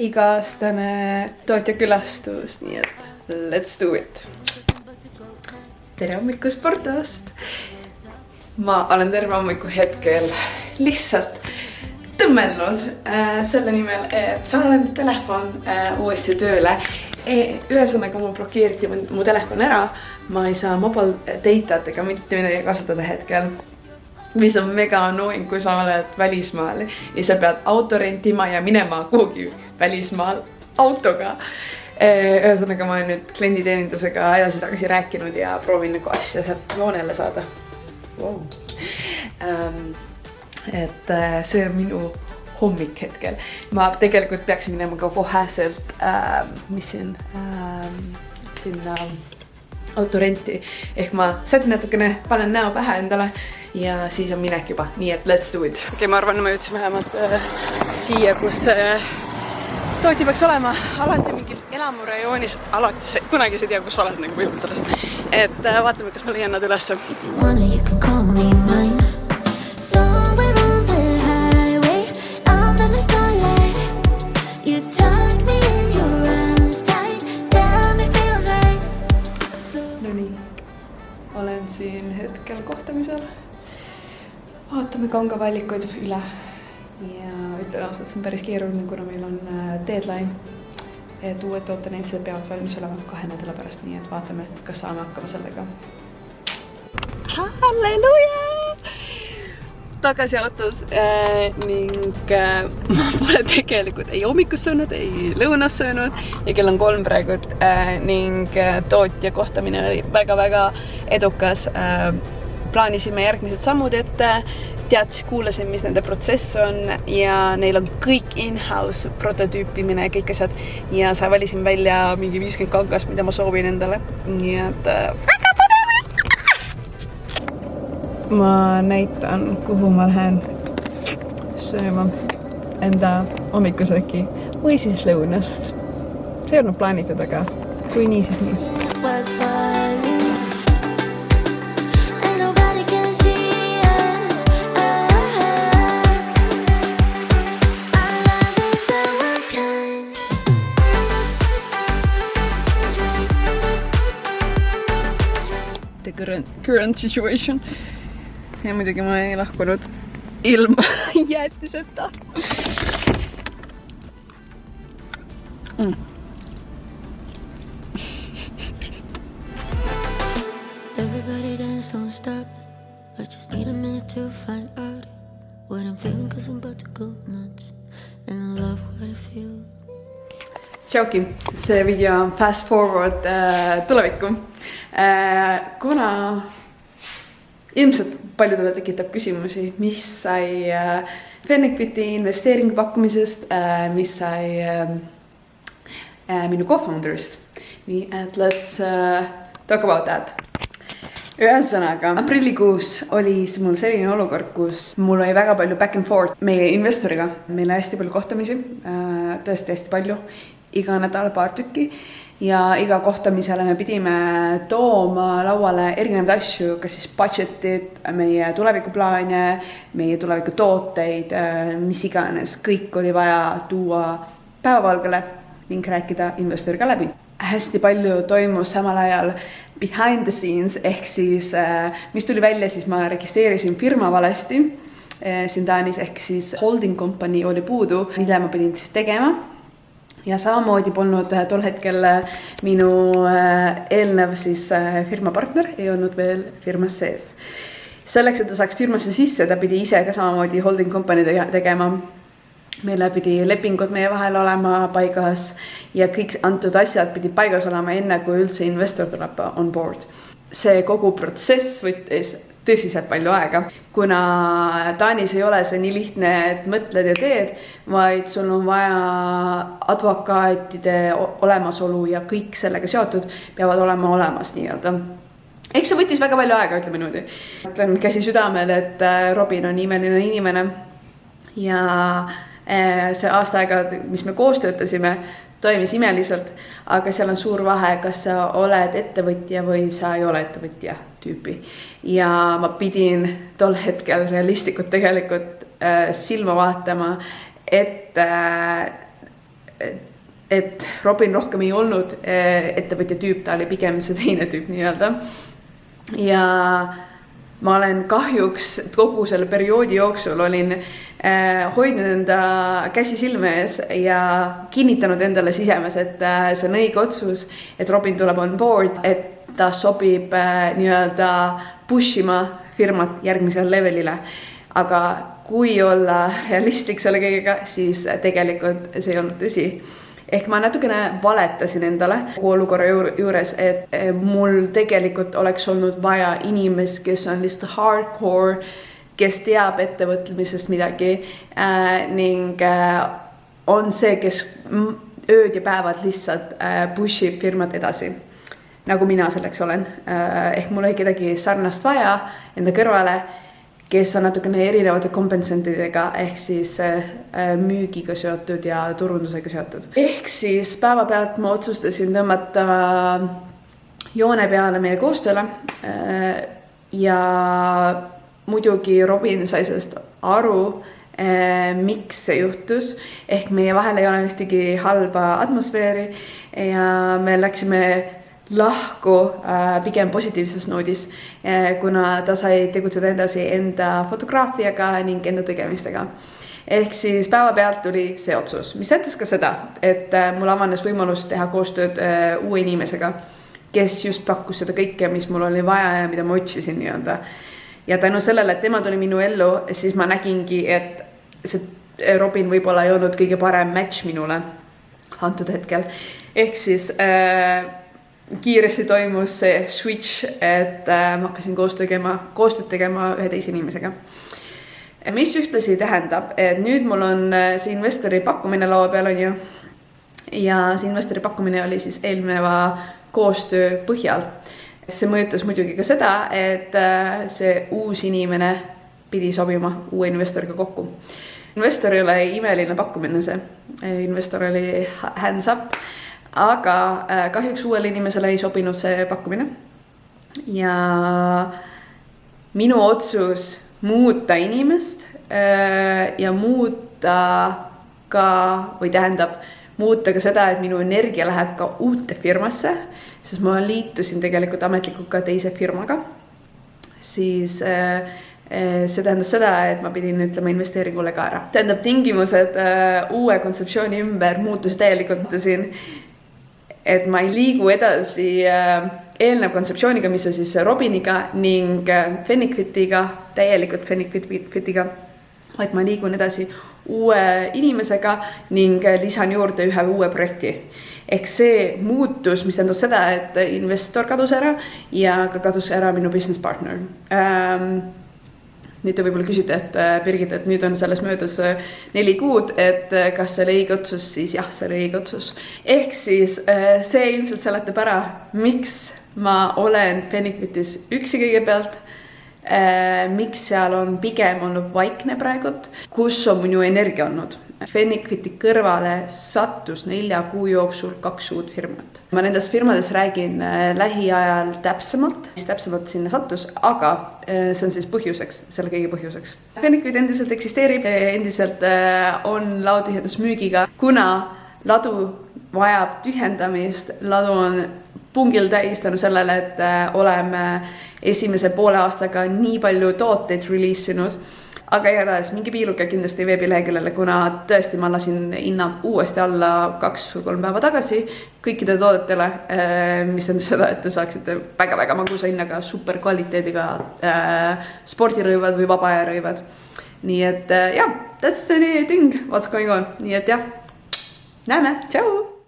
Iga-aastane tootjakülastus, nii et let's do it. Tere hommikust Portost! Ma olen terve hommiku hetkel lihtsalt tõmmelnud selle nimel, et saan telefon uuesti tööle. Ühesõnaga mu blokeeriti mu telefon ära. Ma ei saa mobile datat ega mitte midagi kasutada hetkel. Mis on mega annoying, kui sa oled välismaal ja sa pead auto rentima ja minema kuhugi välismaal autoga. Ühesõnaga ma olen nüüd klienditeenindusega edasi-tagasi rääkinud ja proovin nagu asja sealt joonele saada. Wow. Et see on minu hommik hetkel. Ma tegelikult peaksin minema ka koheselt, mis siin autorenti. Ehk ma sätin natukene, panen näo pähe endale ja siis on minek juba. Nii et let's do it. Okei, ma arvan, ma jõudsin vähemalt siia, kus tooti peaks olema alati mingil elamurajoonis, alati kunagi sa ei tea, kus oled nagu põhimõtteliselt. Et vaatame, kas ma leian nad üles. Olen siin hetkel kohtamisel. Vaatame kangavallikuid üle. Ja ütlen ausalt, see on päris keeruline, kuna meil on deadline. Et uued tootenäitused peavad valmis olema 2 nädala pärast, nii et vaatame, kas saame hakkama sellega. Halleluja! Tagasi autos ning ma pole tegelikult ei hommikus söönud, ei lõunas söönud ja kell on 3 praegu ning tootja kohtamine oli väga-väga edukas. Plaanisime järgmised sammud ette, kuulasin, mis nende protsess on ja neil on kõik in-house prototüüpimine ja kõik asjad ja sa valisin välja mingi 50 kangast, mida ma soovin endale. Nii et väga põnev! Ma näitan, kuhu ma lähen sööma enda hommikusööki või siis lõunast. See ei olnud plaanitud, aga kui nii, siis nii. The current situation. Ja muidugi ma ei lahkunud ilma jäätiseta. Everybody dance, don't stop. I just need a minute to find out what I'm feeling, cause I'm about to go nuts and I love what I feel. Tšauki, see video on fast forward tulevikku. Kuna ilmselt paljudele tekitab küsimusi, mis sai Fennecviti investeeringu pakkumisest, mis sai minu co-founderist. Nii et let's talk about that. Ühesõnaga, aprillikuus oli mul selline olukord, kus mul oli väga palju back and forth meie investoriga. Meil hästi palju kohtamisi, tõesti hästi palju, iga nädal paar tükki. Ja iga kohtamisele me pidime tooma lauale erinevaid asju, kas siis budgetit, meie tulevikuplaane, meie tulevikutooteid, mis iganes. Kõik oli vaja tuua päevavalgele ning rääkida investoriga läbi. Hästi palju toimus samal ajal behind the scenes, ehk siis, mis tuli välja, siis ma registreerisin firma valesti siin Taanis, ehk siis holding company oli puudu, mille ma pidin siis tegema. Ja samamoodi polnud tol hetkel minu eelnev siis firma partner ei olnud veel firmas sees. Selleks, et ta saaks firmasse sisse, ta pidi ise ka samamoodi holding company tegema. Meile pidi lepingud meie vahel olema paigas ja kõik antud asjad pidi paigas olema enne, kui üldse investor tuleb on board. See kogu protsess võttis tõsiselt palju aega, kuna Taanis ei ole see nii lihtne, et mõtled ja teed, vaid sul on vaja advokaatide olemasolu ja kõik sellega seotud peavad olema olemas nii-öelda. Eks see võttis väga palju aega, ütleme niimoodi. Ütlen käsi südamel, et Robin on imeline inimene ja see aasta aega, mis me koos töötasime, toimis imeliselt, aga seal on suur vahe, kas sa oled ettevõtja või sa ei ole ettevõtja tüüpi. Ja ma pidin tol hetkel realistlikult tegelikult silma vaatama, et Robin rohkem ei olnud ettevõtja tüüp, ta oli pigem see teine tüüp nii-öelda. Ja ma olen kahjuks kogu selle perioodi jooksul olin hoidnud enda käsi silme ees ja kinnitanud endale sisemas, et see on õige otsus, et Robin tuleb on board, et ta sobib nii-öelda pushima firmat järgmisele levelile. Aga kui olla realistlik selle kõigega, siis tegelikult see ei olnud tõsi. Ehk ma natukene valetasin endale olukorra juures, et mul tegelikult oleks olnud vaja inimest, kes on lihtsalt hardcore, kes teab ettevõtmisest midagi ning on see, kes ööd ja päevad lihtsalt pushib firmat edasi. Nagu mina selleks olen. Ehk mul ei kedagi sarnast vaja enda kõrvale, kes on natukene erinevate kompensantidega, ehk siis müügiga seotud ja turundusega seotud. Ehk siis päevapealt ma otsustasin tõmmata joone peale meie koostööle ja muidugi Robin sai sellest aru, miks see juhtus. Ehk meie vahel ei ole ühtegi halba atmosfääri ja me läksime lahku pigem positiivses noodis, kuna ta sai tegutseda edasi enda fotograafiaga ning enda tegemistega. Ehk siis päevapealt tuli see otsus, mis tähendas ka seda, et mul avanes võimalus teha koostööd uue inimesega, kes just pakkus seda kõike, mis mul oli vaja ja mida ma otsisin nii-öelda. Ja tänu sellele, et tema tuli minu ellu, siis ma nägingi, et see Robin võib-olla ei olnud kõige parem match minule antud hetkel. Ehk siis kiiresti toimus see switch, et ma hakkasin koostööd tegema ühe teise inimesega. Mis ühtlasi tähendab, et nüüd mul on see investori pakkumine laua peal on ju. Ja see investori pakkumine oli siis eelneva koostöö põhjal. See mõjutas muidugi ka seda, et see uus inimene pidi sobima uue investoriga kokku. Investorile oli imeline pakkumine see. Investor oli hands up. Aga kahjuks uuele inimesele ei sobinud see pakkumine. Ja minu otsus muuta inimest ja muuta ka, või tähendab, muuta ka seda, et minu energia läheb ka uute firmasse, sest ma liitusin tegelikult ametlikult ka teise firmaga. Siis see tähendas seda, et ma pidin ütlema investeeringule ka ära. Tähendab tingimused uue kontseptsiooni ümber muutus täielikult, et ma ei liigu edasi eelnev kontseptsiooniga, mis on siis Robiniga ning Fennikfitiga, täielikult Fennikfitiga, vaid ma liigun edasi uue inimesega ning lisan juurde ühe uue projekti. Ehk see muutus, mis tähendab seda, et investor kadus ära ja ka kadus ära minu business partner. Nüüd te võib-olla küsite, et Birgit, et nüüd on selles möödas 4 kuud, et kas see oli õige otsus, siis jah, see oli õige otsus. Ehk siis see ilmselt seletab ära, miks ma olen Fennikfitis üksi kõigepealt, miks seal on pigem olnud vaikne praegult, kus on minu energia olnud. Fennikfiti kõrvale sattus 4 kuu jooksul 2 uut firmat. Ma nendest firmades räägin lähiajal täpsemalt sinna sattus, aga see on siis põhjuseks, selle kõige põhjuseks. Fennikfit endiselt eksisteerib, endiselt on laotühjendus müügiga, kuna ladu vajab tühjendamist, ladu on pungil täis tänu sellele, et oleme esimese poole aastaga nii palju tooteid releasinud. Aga igatahes mingi piiluke kindlasti veebileheküljele, kuna tõesti ma lasin hinnad uuesti alla 2 või 3 päeva tagasi kõikide toodetele, mis on seda, et te saaksite väga-väga magusa hinnaga super kvaliteediga spordirõivad või vabaajarõivad. Nii et jah, that's the thing, what's going on. Nii et jah, näeme, tšau!